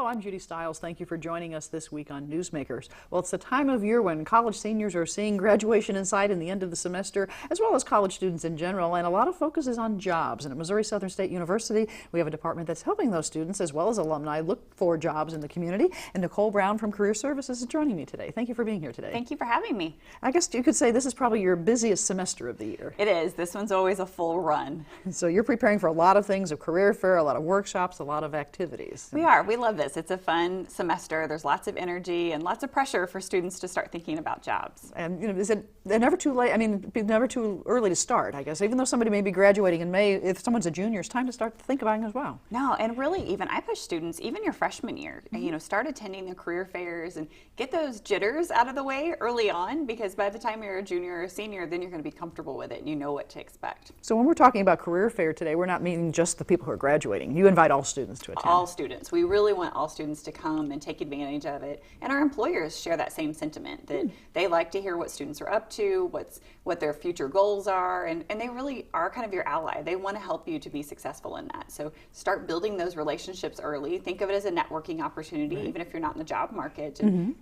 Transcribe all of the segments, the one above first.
Hello, I'm Judy Stiles. Thank you for joining us this week on Newsmakers. Well, it's the time of year when college seniors are seeing graduation in sight and the end of the semester, as well as college students in general, and a lot of focus is on jobs. And at Missouri Southern State University, we have a department that's helping those students, as well as alumni, look for jobs in the community. And Nicole Brown from Career Services is joining me today. Thank you for being here today. Thank you for having me. I guess you could say this is probably your busiest semester of the year. It is. This one's always a full run. So you're preparing for a lot of things, a career fair, a lot of workshops, a lot of activities. We are. We love this. It's a fun semester. There's lots of energy and lots of pressure for students to start thinking about jobs. And is it they're never too late? I mean, never too early to start, I guess. Even though somebody may be graduating in May, if someone's a junior, it's time to start thinking about it as well. No, and really, even I push students, even your freshman year, start attending the career fairs and get those jitters out of the way early on, because by the time you're a junior or a senior, then you're going to be comfortable with it and you know what to expect. So when we're talking about career fair today, we're not meaning just the people who are graduating. You invite all students to attend. All students. We really want all students to come and take advantage of it. And our employers share that same sentiment, that they like to hear what students are up to, what their future goals are, and they really are kind of your ally. They want to help you to be successful in that. So start building those relationships early. Think of it as a networking opportunity, even if you're not in the job market. And,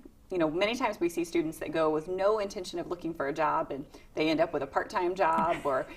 many times we see students that go with no intention of looking for a job, and they end up with a part-time job or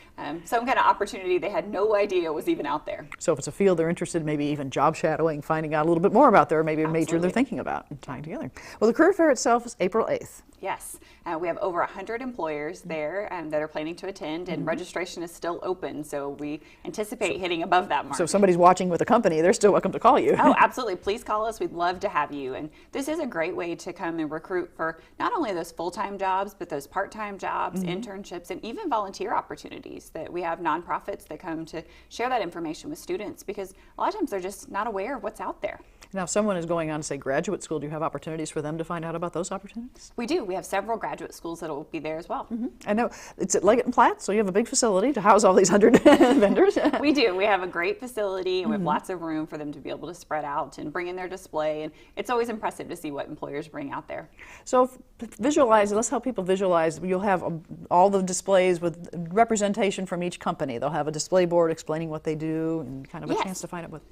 some kind of opportunity they had no idea was even out there. So if it's a field they're interested in, maybe even job shadowing, finding out a little bit more about there, maybe a major they're thinking about and tying together. Well, the career fair itself is April 8th. Yes, we have over 100 employers there that are planning to attend, and registration is still open, so we anticipate hitting above that mark. So if somebody's watching with a company, they're still welcome to call you. Oh, absolutely. Please call us. We'd love to have you. And this is a great way to come and recruit for not only those full-time jobs, but those part-time jobs, internships, and even volunteer opportunities. That we have nonprofits that come to share that information with students, because a lot of times they're just not aware of what's out there. Now, if someone is going on to, say, graduate school, do you have opportunities for them to find out about those opportunities? We do. We have several graduate schools that will be there as well. I know it's at Leggett and Platt, so you have a big facility to house all these 100 vendors. We do. We have a great facility, and we have lots of room for them to be able to spread out and bring in their display. And it's always impressive to see what employers bring out there. So let's help people visualize. You'll have all the displays with representation from each company. They'll have a display board explaining what they do and kind of a chance to find out what.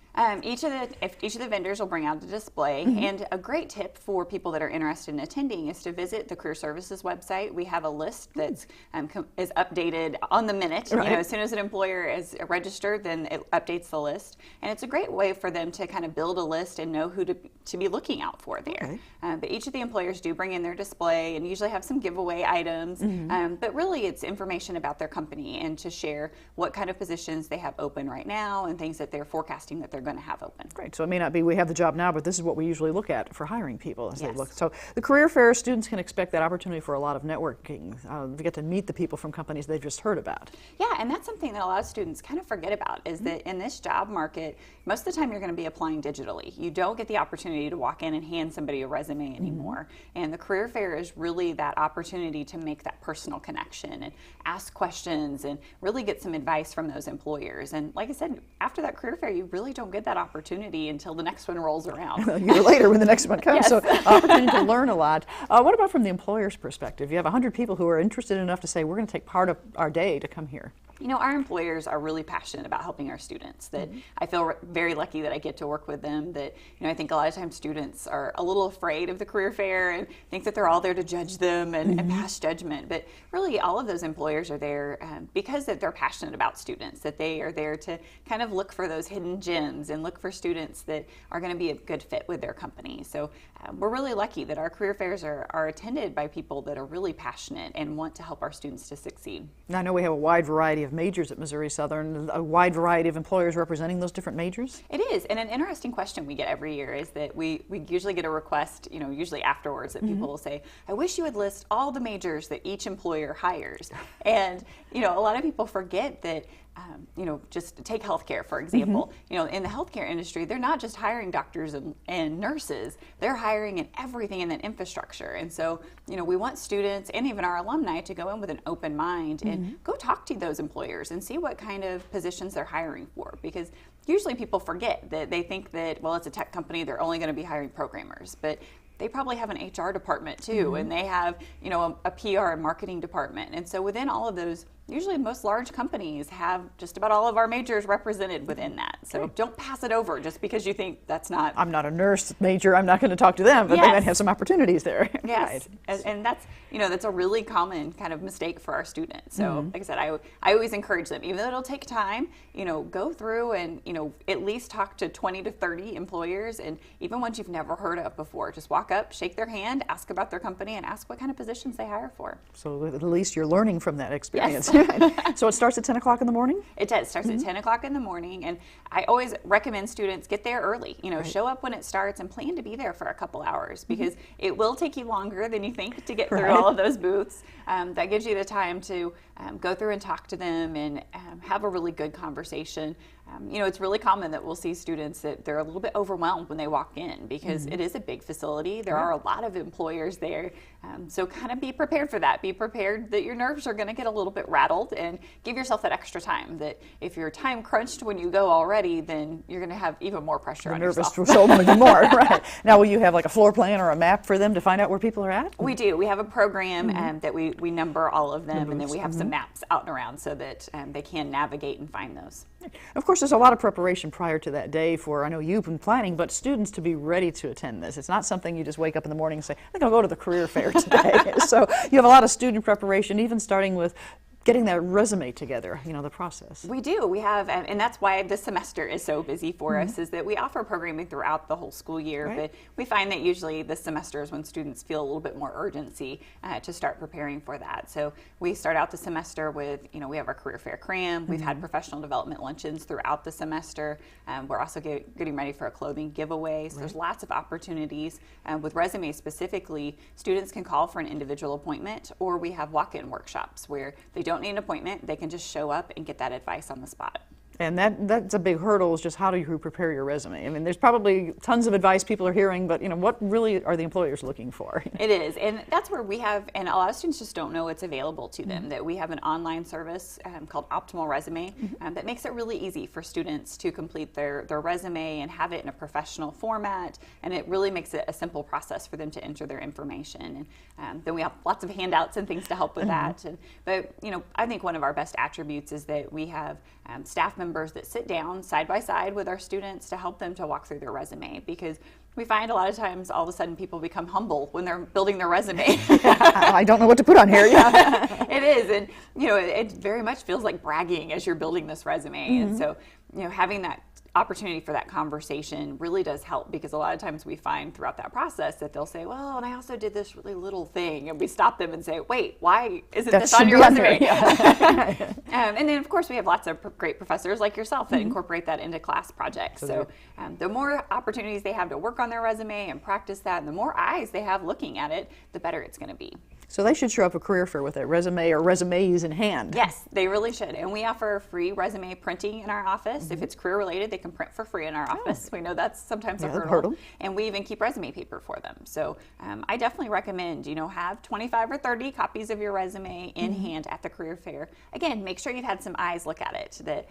Each of the vendors will bring out a display, and a great tip for people that are interested in attending is to visit the Career Services website. We have a list that's is updated on the minute. Right. As soon as an employer is registered, then it updates the list, and it's a great way for them to kind of build a list and know who to be looking out for there. Okay. But each of the employers do bring in their display and usually have some giveaway items, but really it's information about their company and to share what kind of positions they have open right now and things that they're forecasting that they're going to have open. Great. So it may not be we have the job now, but this is what we usually look at for hiring people as they Yes. look. So the career fair, students can expect that opportunity for a lot of networking. They get to meet the people from companies they've just heard about. Yeah, and that's something that a lot of students kind of forget about, is that in this job market, most of the time you're going to be applying digitally. You don't get the opportunity to walk in and hand somebody a resume anymore. And the career fair is really that opportunity to make that personal connection and ask questions and really get some advice from those employers. And like I said, after that career fair, you really don't get that opportunity until the next one rolls around. A year later when the next one comes. Yes. So opportunity to learn a lot. What about from the employer's perspective? You have 100 people who are interested enough to say, we're going to take part of our day to come here. Our employers are really passionate about helping our students. That I feel very lucky that I get to work with them. That I think a lot of times students are a little afraid of the career fair and think that they're all there to judge them and pass judgment. But really, all of those employers are there because that they're passionate about students. That they are there to kind of look for those hidden gems and look for students that are going to be a good fit with their company. So we're really lucky that our career fairs are attended by people that are really passionate and want to help our students to succeed. Now, I know we have a wide variety of majors at Missouri Southern, a wide variety of employers representing those different majors? It is, and an interesting question we get every year is that we usually get a request, usually afterwards, that people will say, I wish you would list all the majors that each employer hires. And, a lot of people forget that just take healthcare, for example. In the healthcare industry, they're not just hiring doctors and nurses, they're hiring in everything in that infrastructure. And so, we want students and even our alumni to go in with an open mind and go talk to those employers and see what kind of positions they're hiring for. Because usually people forget that they think that, well, it's a tech company, they're only going to be hiring programmers. But they probably have an HR department too, and they have, a PR and marketing department. And so within all of those usually most large companies have just about all of our majors represented within that. So don't pass it over just because you think that's not. I'm not a nurse major, I'm not going to talk to them, but they might have some opportunities there. Yes, Right. and that's, that's a really common kind of mistake for our students. So like I said, I always encourage them, even though it'll take time, go through and, at least talk to 20 to 30 employers, and even ones you've never heard of before, just walk up, shake their hand, ask about their company, and ask what kind of positions they hire for. So at least you're learning from that experience. Yes. So it starts at 10 o'clock in the morning? It does. It starts at 10 o'clock in the morning, and I always recommend students get there early. Show up when it starts and plan to be there for a couple hours, because it will take you longer than you think to get through all of those booths. That gives you the time to go through and talk to them and have a really good conversation. It's really common that we'll see students that they're a little bit overwhelmed when they walk in, because it is a big facility. There are a lot of employers there. So kind of be prepared for that. Be prepared that your nerves are going to get a little bit rattled, and give yourself that extra time. That if you're time crunched when you go already, then you're going to have even more pressure on yourself. Nervous, so much more, right. Now, will you have like a floor plan or a map for them to find out where people are at? We do. We have a program that we number all of them, and then we have some maps out and around so that they can navigate and find those. Of course, there's a lot of preparation prior to that day for, I know you've been planning, but students to be ready to attend this. It's not something you just wake up in the morning and say, I think I'll go to the career fair today. So you have a lot of student preparation, even starting with getting that resume together, the process. We do. We have, and that's why this semester is so busy for us, is that we offer programming throughout the whole school year, but we find that usually this semester is when students feel a little bit more urgency to start preparing for that. So we start out the semester with, we have our career fair cram, we've had professional development luncheons throughout the semester. We're also getting ready for a clothing giveaway. So there's lots of opportunities. With resumes specifically, students can call for an individual appointment, or we have walk-in workshops where they don't need an appointment, they can just show up and get that advice on the spot. And that's a big hurdle, is just how do you prepare your resume? I mean, there's probably tons of advice people are hearing, but what really are the employers looking for? It is, and that's where we have, and a lot of students just don't know it's available to them, that we have an online service called Optimal Resume that makes it really easy for students to complete their resume and have it in a professional format, and it really makes it a simple process for them to enter their information. And then we have lots of handouts and things to help with that. But I think one of our best attributes is that we have staff members that sit down side by side with our students to help them to walk through their resume, because we find a lot of times all of a sudden people become humble when they're building their resume. I don't know what to put on here. It is, and it very much feels like bragging as you're building this resume. And so having that opportunity for that conversation really does help, because a lot of times we find throughout that process that they'll say, well, and I also did this really little thing, and we stop them and say, wait, why isn't this on your resume? And then of course we have lots of great professors like yourself that incorporate that into class projects. So the more opportunities they have to work on their resume and practice that, and the more eyes they have looking at it, the better it's going to be. So they should show up at career fair with a resume or resumes in hand. Yes, they really should. And we offer free resume printing in our office. If it's career related, they can print for free in our office. We know that's sometimes a hurdle. And we even keep resume paper for them. So I definitely recommend, have 25 or 30 copies of your resume in hand at the career fair. Again, make sure you've had some eyes look at it. That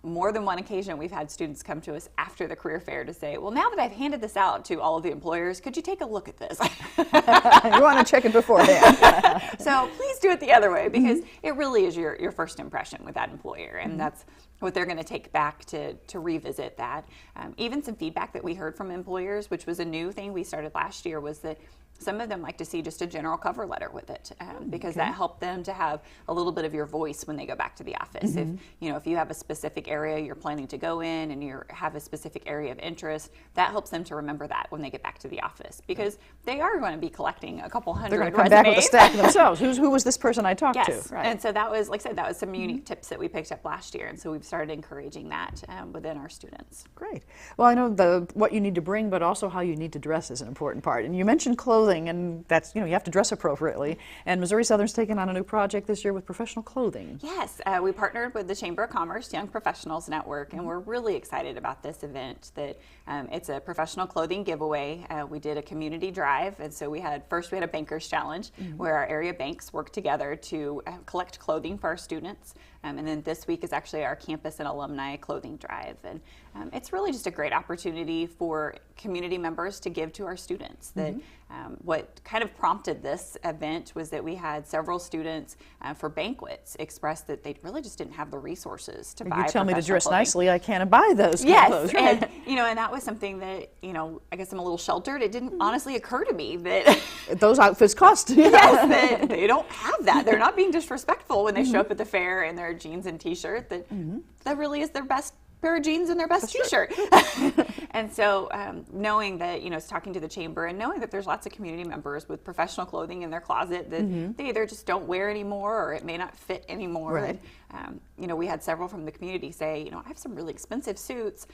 more than one occasion we've had students come to us after the career fair to say, well, now that I've handed this out to all of the employers, could you take a look at this? You want to check it beforehand. So please do it the other way, because it really is your first impression with that employer, and that's what they're going to take back to revisit that. Even some feedback that we heard from employers, which was a new thing we started last year, was that some of them like to see just a general cover letter with it, because that helped them to have a little bit of your voice when they go back to the office. If you have a specific area you're planning to go in and you have a specific area of interest, that helps them to remember that when they get back to the office, because they are going to be collecting a couple hundred resumes. They're going to come back with a stack themselves. Who was this person I talked to? Right. And so that was, like I said, that was some unique tips that we picked up last year, and so we've started encouraging that within our students. Great. Well, I know what you need to bring, but also how you need to dress is an important part. And you mentioned clothing, and that's, you have to dress appropriately. And Missouri Southern's taken on a new project this year with professional clothing. Yes, we partnered with the Chamber of Commerce Young Professionals Network, and we're really excited about this event. That it's a professional clothing giveaway. We did a community drive, and so we had a bankers challenge where our area banks worked together to collect clothing for our students. And then this week is actually our campus and alumni clothing drive. And it's really just a great opportunity for community members to give to our students. That what kind of prompted this event was that we had several students for banquets express that they really just didn't have the resources to buy. You tell me to dress clothing. Nicely, I can't buy those kind Yes, of clothes. Right? and that was something that I guess I'm a little sheltered. It didn't honestly occur to me that Those outfits cost. yes, that they don't have that. They're not being disrespectful when they show up at the fair in their jeans and t-shirt. That really is their best pair of jeans and their best t-shirt. And so knowing that, talking to the chamber and knowing that there's lots of community members with professional clothing in their closet that they either just don't wear anymore or it may not fit anymore. Right. And, we had several from the community say, I have some really expensive suits.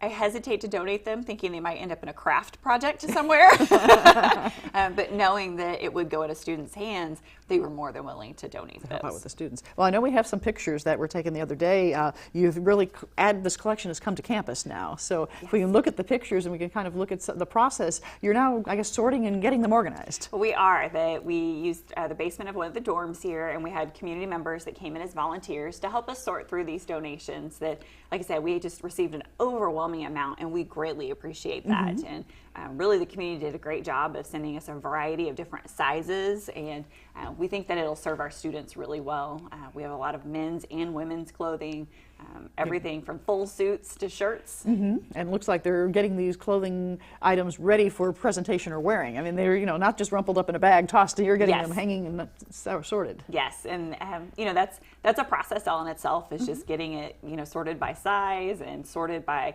I hesitate to donate them, thinking they might end up in a craft project somewhere. But knowing that it would go in a student's hands, they were more than willing to donate those. Help out with the students. Well, I know we have some pictures that were taken the other day. You've really added, this collection has come to campus now. So if we can look at the pictures and we can kind of look at the process, you're now, I guess, sorting and getting them organized. We used the basement of one of the dorms here, and we had community members that came in as volunteers to help us sort through these donations that, like I said, we just received an overwhelming amount, and we greatly appreciate that. And really the community did a great job of sending us a variety of different sizes, and we think that it'll serve our students really well. We have a lot of men's and women's clothing, everything from full suits to shirts. And it looks like they're getting these clothing items ready for presentation or wearing. I mean, they're not just rumpled up in a bag, tossed. You're getting them hanging and sorted. Yes, and that's a process all in itself. Is just getting it sorted by size and sorted by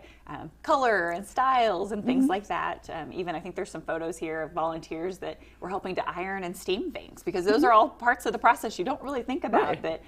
color and styles and things like that. Even I think there's some photos here of volunteers that were helping to iron and steam things, because those are all parts of the process you don't really think about. Right. That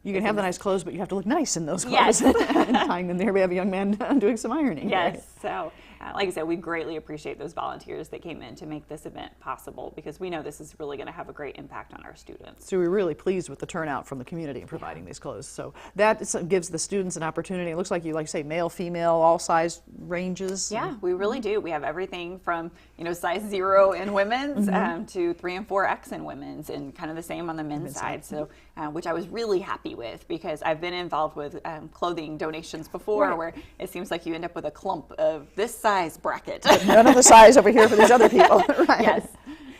you can have the nice clothes, but you have to look nice in those clothes. Yes. And tying them there, we have a young man doing some ironing. Yes. Right? So, like I said, we greatly appreciate those volunteers that came in to make this event possible, because we know this is really going to have a great impact on our students. So we're really pleased with the turnout from the community in providing these clothes. So that gives the students an opportunity. It looks like you say male, female, all size ranges. Yeah, we really do. We have everything from size 0 in women's to 3 and 4X in women's, and kind of the same on the men's side. So, which I was really happy with, because I've been involved with clothing donations before, where it seems like you end up with a clump of this size bracket. None of the size over here for these other people. Right. Yes.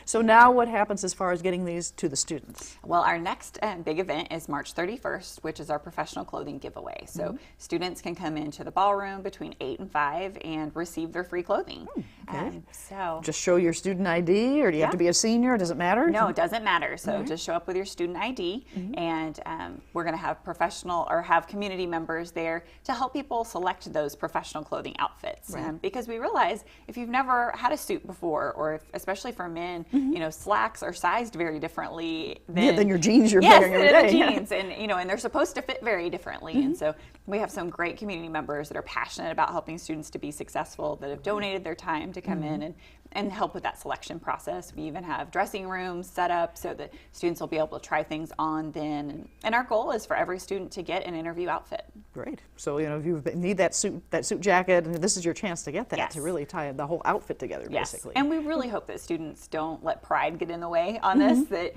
So now what happens as far as getting these to the students? Well, our next big event is March 31st, which is our professional clothing giveaway. So students can come into the ballroom between 8 and 5 and receive their free clothing. Okay. So just show your student ID, or do you have to be a senior? Does it matter? No, it doesn't matter. So just show up with your student ID, and we're going to have community members there to help people select those professional clothing outfits. Right. Because we realize if you've never had a suit before, or especially for men, slacks are sized very differently than your jeans you're yes, wearing every day. the jeans, and they're supposed to fit very differently. And so we have some great community members that are passionate about helping students to be successful, that have donated their time to come in and help with that selection process. We even have dressing rooms set up so that students will be able to try things on then. And our goal is for every student to get an interview outfit. Great. So, if you need that suit jacket, and this is your chance to get that, to really tie the whole outfit together, basically. And we really hope that students don't let pride get in the way on this, that,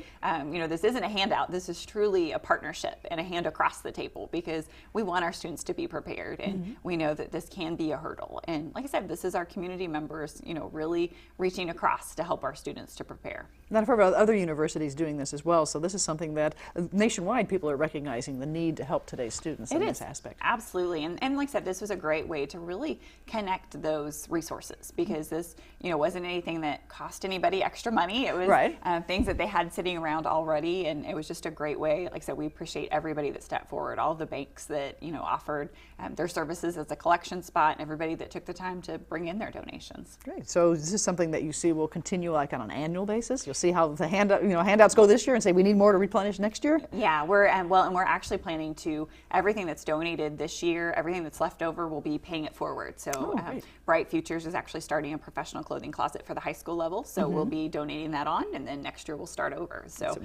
this isn't a handout. This is truly a partnership and a hand across the table, because we want our students to be prepared, and we know that this can be a hurdle. And like I said, this is our community members, really reaching across to help our students to prepare. Now, I've heard about other universities doing this as well, so this is something that nationwide people are recognizing the need to help today's students in this aspect. Absolutely. And like I said, this was a great way to really connect those resources, because this, wasn't anything that cost anybody extra money. It was things that they had sitting around already, and it was just a great way. Like I said, we appreciate everybody that stepped forward, all the banks that, offered their services as a collection spot, and everybody that took the time to bring in their donations. Great. So this is something that you see will continue like on an annual basis? You'll see how the handouts go this year and say we need more to replenish next year? Yeah, we're actually planning to, everything that's donated this year, everything that's left over, will be paying it forward. So Bright Futures is actually starting a professional clothing closet for the high school level, so we'll be donating that on, and then next year we'll start over. So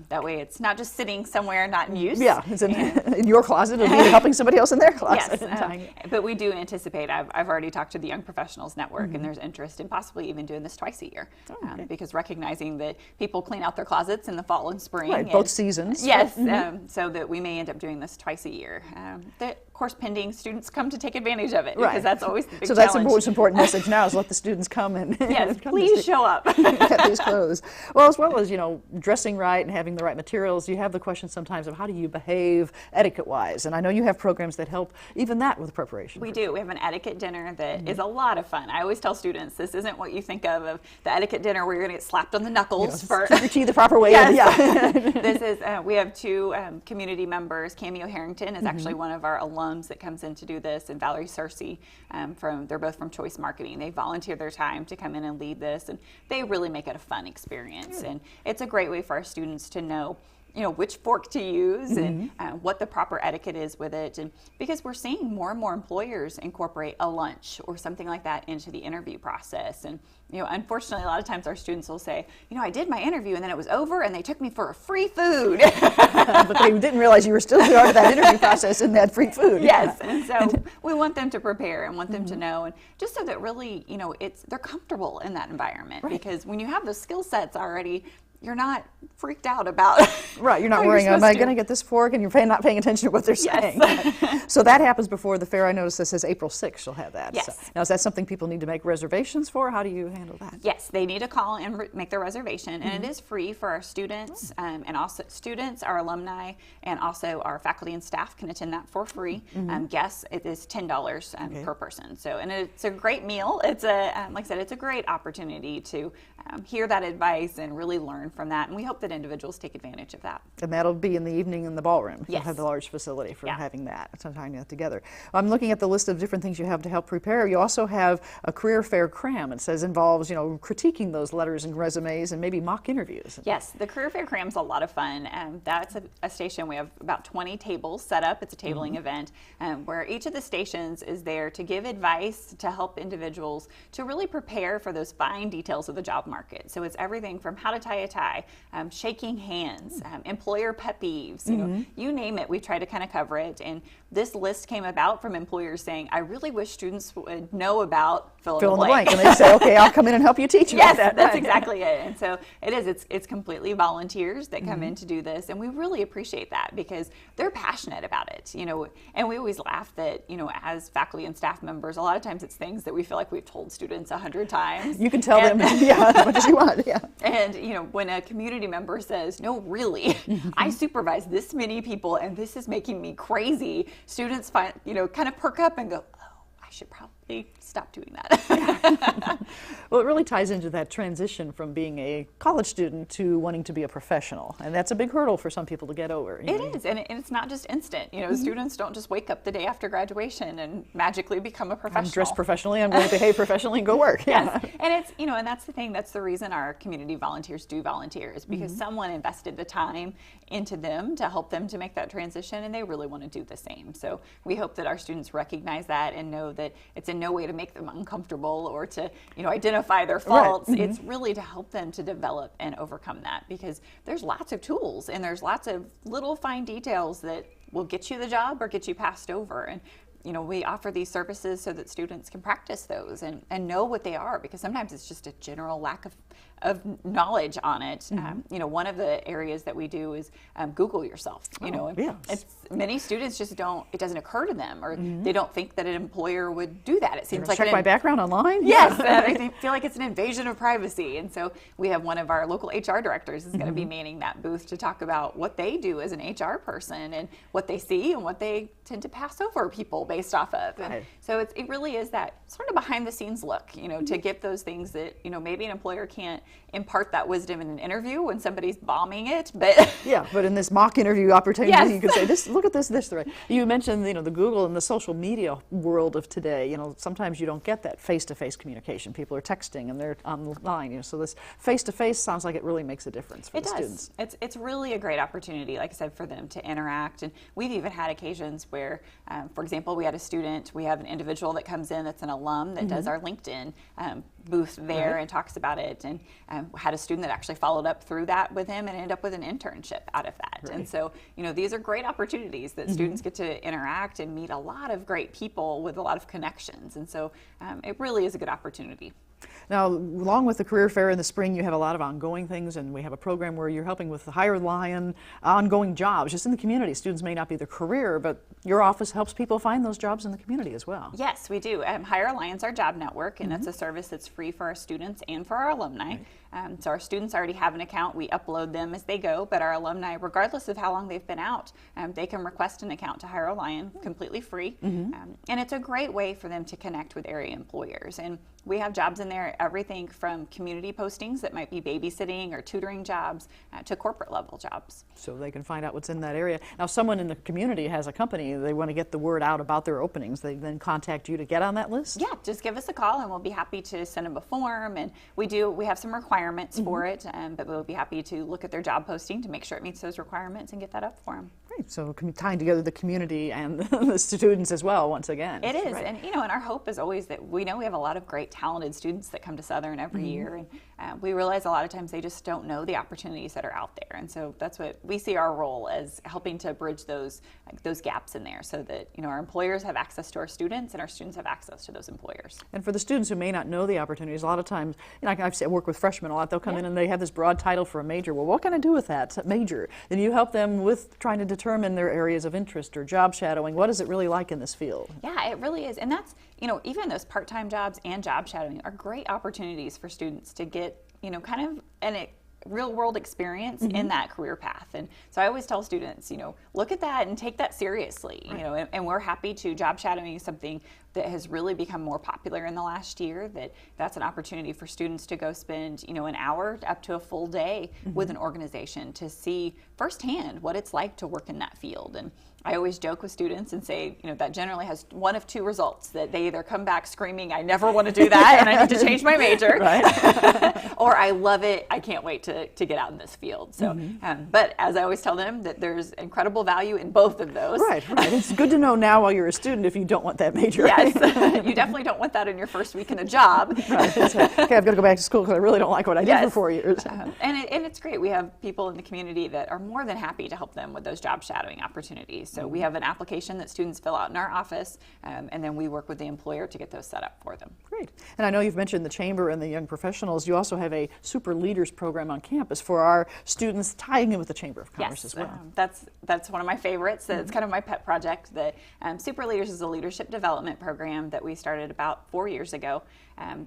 that way it's not just sitting somewhere not in use. Yeah, it's in your closet, it'll be helping somebody else in their closet. Yes, but we do anticipate, I've already talked to the Young Professionals Network, and there's interest in possibly even doing this twice a year, because recognizing that people clean out their closets in the fall and spring. Right, both seasons. Yes, so that we may end up doing this twice a year. course, pending students come to take advantage of it, Right. because that's always the big So that's the challenge. most important message now is let the students come and Yes, come to please see- show up. get these clothes. Well, as well as, dressing right and having the right materials, you have the question sometimes of how do you behave etiquette-wise? And I know you have programs that help even that with preparation. We do. We have an etiquette dinner that is a lot of fun. I always tell students this isn't what you think of the etiquette dinner where you're going to get slapped on the knuckles for Keep your tea the proper way. Yes. Yeah. This is we have two community members. Cameo Harrington is actually one of our alums that comes in to do this, and Valerie Searcy they're both from Choice Marketing. They volunteer their time to come in and lead this, and they really make it a fun experience. And it's a great way for our students to know which fork to use and what the proper etiquette is with it. And because we're seeing more and more employers incorporate a lunch or something like that into the interview process. And unfortunately, a lot of times our students will say, I did my interview and then it was over and they took me for a free food. But they didn't realize you were still part of that interview process and that free food. Yes, and so we want them to prepare and want them to know, and just so that really, they're comfortable in that environment. Right. Because when you have those skill sets already, you're not freaked out about. Right, you're not how worrying, am I supposed going to get this fork? And you're not paying attention to what they're saying. So that happens before the fair. I noticed this says April 6th you'll have that. Yes. So, now, is that something people need to make reservations for? How do you handle that? Yes, they need to call and make their reservation, and it is free for our students, and also students, our alumni, and also our faculty and staff can attend that for free. Guests, it is $10 per person. So, and it's a great meal. It's like I said, it's a great opportunity to hear that advice and really learn from that. And we hope that individuals take advantage of that. And that'll be in the evening in the ballroom. You'll Yes. have the large facility for Yeah. having that, tying that together. I'm looking at the list of different things you have to help prepare. You also have a career fair cram. It says involves, critiquing those letters and resumes and maybe mock interviews. Yes, the Career Fair Cram's a lot of fun. That's a station. We have about 20 tables set up. It's a tabling event where each of the stations is there to give advice to help individuals to really prepare for those fine details of the job market. So it's everything from how to tie a tie, shaking hands, employer pet peeves, you name it. We try to kind of cover it. And this list came about from employers saying, I really wish students would know about fill in the blank. And they say, okay, I'll come in and help you teach Yes, about that. that's exactly it. And so it is. It's completely volunteers that come in to do this, and we really appreciate that because they're passionate about it. And we always laugh that as faculty and staff members, a lot of times it's things that we feel like we've told students 100 times. You can tell them, as much as you want. Yeah. And when a community member says, "No, really, I supervise this many people, and this is making me crazy," students find kind of perk up and go, "Oh, I should probably stop doing that." Well, it really ties into that transition from being a college student to wanting to be a professional, and that's a big hurdle for some people to get over. It is, and it's not just instant. Students don't just wake up the day after graduation and magically become a professional. I'm dressed professionally, I'm going to behave professionally and go work. Yes, and it's and that's the thing. That's the reason our community volunteers do volunteer is because someone invested the time into them to help them to make that transition, and they really want to do the same. So we hope that our students recognize that and know that it's in no way to make them uncomfortable or to identify their faults. Right. It's really to help them to develop and overcome that because there's lots of tools and there's lots of little fine details that will get you the job or get you passed over. And we offer these services so that students can practice those and know what they are because sometimes it's just a general lack of knowledge on it. One of the areas that we do is Google yourself. Yes. Many students just don't, it doesn't occur to them or they don't think that an employer would do that. It seems like check my background online? Yes, they feel like it's an invasion of privacy. And so we have one of our local HR directors is going to be manning that booth to talk about what they do as an HR person and what they see and what they tend to pass over people based off of. And so it really is that sort of behind the scenes look, to get those things that, maybe an employer can't impart that wisdom in an interview when somebody's bombing it, but but in this mock interview opportunity, Yes. you could say, look at this thread. You mentioned, the Google and the social media world of today. Sometimes you don't get that face-to-face communication. People are texting and they're online. So this face-to-face sounds like it really makes a difference for the students. It's really a great opportunity, like I said, for them to interact. And we've even had occasions where, for example, we have an individual that comes in that's an alum that does our LinkedIn booth there and talks about it, and had a student that actually followed up through that with him and ended up with an internship out of that. Right. And so, these are great opportunities that students get to interact and meet a lot of great people with a lot of connections. And so it really is a good opportunity. Now, along with the career fair in the spring, you have a lot of ongoing things, and we have a program where you're helping with the Hire Lion, ongoing jobs just in the community. Students may not be their career, but your office helps people find those jobs in the community as well. Yes, we do. Hire Lion's our job network, and that's a service that's free for our students and for our alumni. So our students already have an account. We upload them as they go, but our alumni, regardless of how long they've been out, they can request an account to Hire a Lion completely free. And it's a great way for them to connect with area employers. And we have jobs in there, everything from community postings that might be babysitting or tutoring jobs to corporate level jobs. So they can find out what's in that area. Now, if someone in the community has a company, they want to get the word out about their openings, they then contact you to get on that list? Yeah, just give us a call and we'll be happy to send them a form. And we have some requirements for it, but we'll be happy to look at their job posting to make sure it meets those requirements and get that up for them. Great. So tying together the community and the students as well, once again. It is. Right. And and our hope is always that we know we have a lot of great talented students that come to Southern every year, and we realize a lot of times they just don't know the opportunities that are out there. And so that's what we see our role as, helping to bridge those gaps in there, so that our employers have access to our students and our students have access to those employers. And for the students who may not know the opportunities, a lot of times, I work with freshmen a lot. They'll come in and they have this broad title for a major. Well, what can I do with that major? Then you help them with trying to determine their areas of interest or job shadowing. What is it really like in this field? Yeah, it really is. And that's, even those part-time jobs and job shadowing are great opportunities for students to get, kind of a real world experience in that career path. And so I always tell students, look at that and take that seriously, and we're happy to. Job shadowing is something that has really become more popular in the last year, that's an opportunity for students to go spend, an hour up to a full day with an organization to see firsthand what it's like to work in that field. And I always joke with students and say, that generally has one of two results: that they either come back screaming, I never want to do that and I need to change my major, or I love it, I can't wait to get out in this field. So, but as I always tell them, that there's incredible value in both of those. Right. It's good to know now while you're a student if you don't want that major. Yes, you definitely don't want that in your first week in a job. Right. Okay, I've got to go back to school because I really don't like what I did for 4 years. And it's great. We have people in the community that are more than happy to help them with those job shadowing opportunities. So we have an application that students fill out in our office, and then we work with the employer to get those set up for them. Great. And I know you've mentioned the Chamber and the Young Professionals. You also have a Super Leaders program on campus for our students, tying in with the Chamber of Commerce as well. That's one of my favorites. It's kind of my pet project. That Super Leaders is a leadership development program that we started about 4 years ago.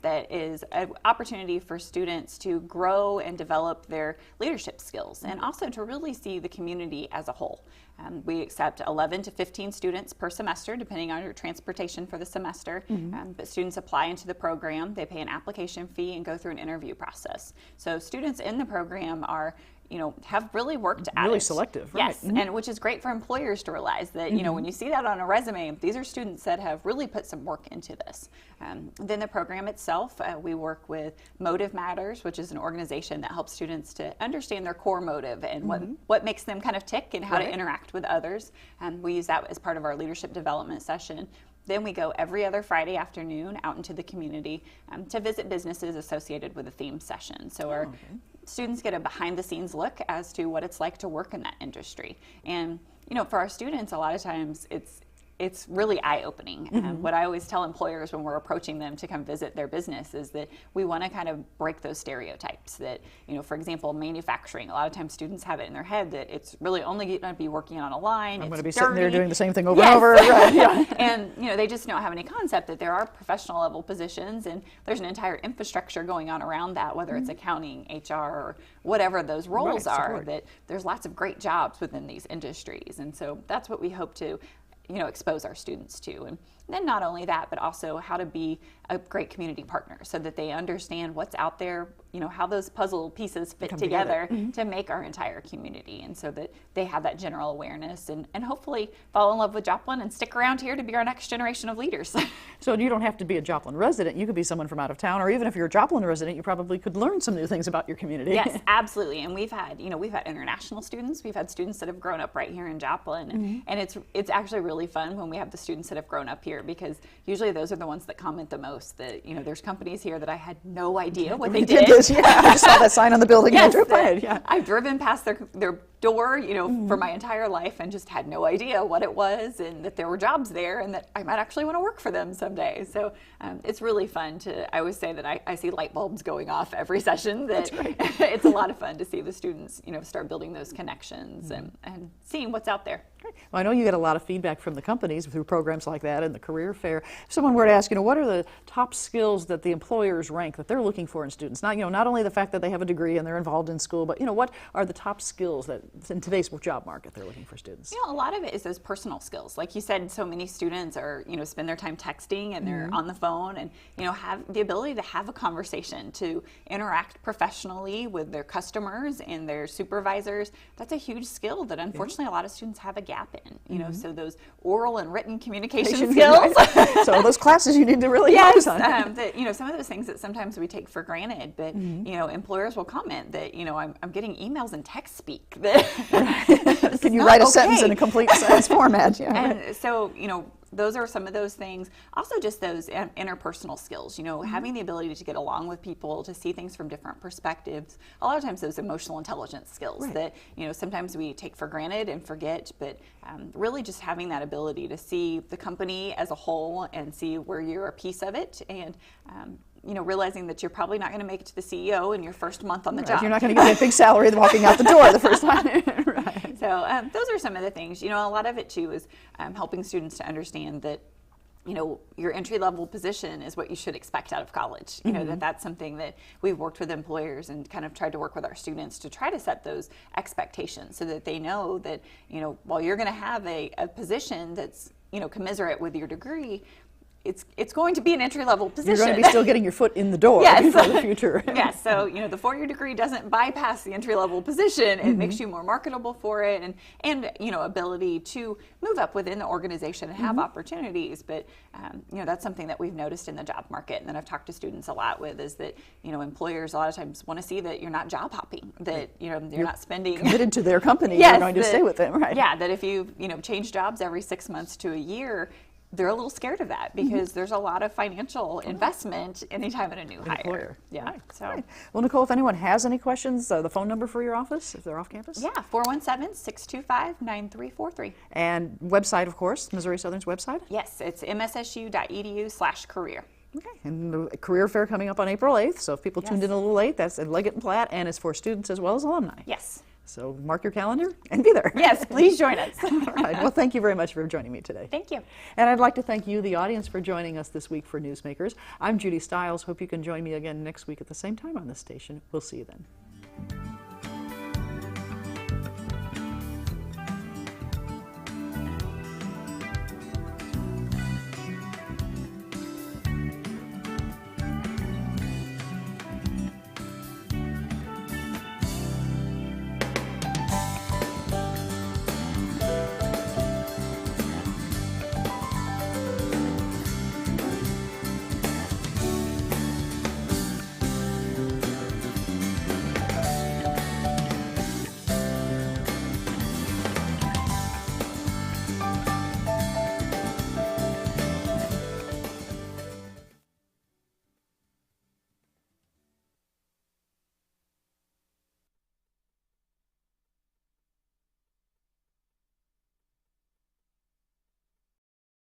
That is an opportunity for students to grow and develop their leadership skills, and also to really see the community as a whole. We accept 11 to 15 students per semester, depending on your transportation for the semester. But students apply into the program, they pay an application fee, and go through an interview process. So students in the program are have really worked at it. Really selective, right? Yes, and which is great for employers to realize that, when you see that on a resume, these are students that have really put some work into this. Then the program itself, we work with Motive Matters, which is an organization that helps students to understand their core motive and what makes them kind of tick and how to interact with others. We use that as part of our leadership development session. Then we go every other Friday afternoon out into the community to visit businesses associated with a theme session. So our students get a behind-the-scenes look as to what it's like to work in that industry. And, for our students, a lot of times it's really eye-opening. What I always tell employers when we're approaching them to come visit their business is that we want to kind of break those stereotypes that, for example, manufacturing, a lot of times students have it in their head that it's really only going to be working on a line. I'm going to be sitting there doing the same thing over and over. Right, And, they just don't have any concept that there are professional level positions, and there's an entire infrastructure going on around that, whether it's accounting, HR, or whatever those roles are, that there's lots of great jobs within these industries. And so that's what we hope to expose our students to. And then not only that, but also how to be a great community partner so that they understand what's out there, how those puzzle pieces fit together to make our entire community, and so that they have that general awareness and hopefully fall in love with Joplin and stick around here to be our next generation of leaders. So you don't have to be a Joplin resident. You could be someone from out of town, or even if you're a Joplin resident, you probably could learn some new things about your community. Yes, absolutely. And we've had international students. We've had students that have grown up right here in Joplin, and it's actually really fun when we have the students that have grown up here, because usually those are the ones that comment the most. That there's companies here that I had no idea what they did. I just saw that sign on the building. Yes, and I drove by it. I've driven past their door, you know, for my entire life and just had no idea what it was and that there were jobs there and that I might actually want to work for them someday. So it's really fun I always say that I see light bulbs going off every session. That it's a lot of fun to see the students, you know, start building those connections and seeing what's out there. Well, I know you get a lot of feedback from the companies through programs like that and the career fair. If someone were to ask, you know, what are the top skills that the employers rank that they're looking for in students? Not, you know, not only the fact that they have a degree and they're involved in school, but, you know, what are the top skills that in today's job market they're looking for students? You know, a lot of it is those personal skills. Like you said, so many students are, you know, spend their time texting and they're on the phone and, you know, have the ability to have a conversation, to interact professionally with their customers and their supervisors. That's a huge skill that unfortunately a lot of students have a gap in, you know, so those oral and written communication skills. So those classes you need to really yes, focus on. that, you know, some of those things that sometimes we take for granted, but, you know, employers will comment that, you know, I'm getting emails and text speak. That Can you write a sentence in a complete sentence format? Yeah, and so, you know, those are some of those things. Also just those interpersonal skills, you know, having the ability to get along with people, to see things from different perspectives. A lot of times those emotional intelligence skills that, you know, sometimes we take for granted and forget, but really just having that ability to see the company as a whole and see where you're a piece of it, and you know, realizing that you're probably not going to make it to the CEO in your first month on the job. You're not going to get that big salary walking out the door the first time. Right. So those are some of the things. You know, a lot of it too is helping students to understand that, you know, your entry-level position is what you should expect out of college. You know, that's something that we've worked with employers and kind of tried to work with our students to try to set those expectations so that they know that, you know, while you're going to have a position that's, you know, commensurate with your degree, it's going to be an entry-level position. You're going to be still getting your foot in the door for the future. Yes, so, you know, the four-year degree doesn't bypass the entry-level position. It makes you more marketable for it and you know, ability to move up within the organization and have opportunities. But, you know, that's something that we've noticed in the job market and that I've talked to students a lot with, is that, you know, employers a lot of times want to see that you're not job hopping, that, you know, you're not spending. Committed to their company, yes, you're going to stay with them, right? Yeah, that if you know, change jobs every 6 months to a year, they're a little scared of that because there's a lot of financial investment anytime in a new hire. Employer. Yeah. Right. So. Right. Well, Nicole, if anyone has any questions, the phone number for your office, if they're off campus? Yeah, 417-625-9343. And website, of course, Missouri Southern's website? Yes, it's mssu.edu/career. Okay, and the career fair coming up on April 8th, so if people tuned in a little late, that's at Leggett and Platt, and it's for students as well as alumni. Yes. So mark your calendar and be there. Yes, please join us. All right, well, thank you very much for joining me today. Thank you. And I'd like to thank you, the audience, for joining us this week for Newsmakers. I'm Judy Stiles. Hope you can join me again next week at the same time on this station. We'll see you then.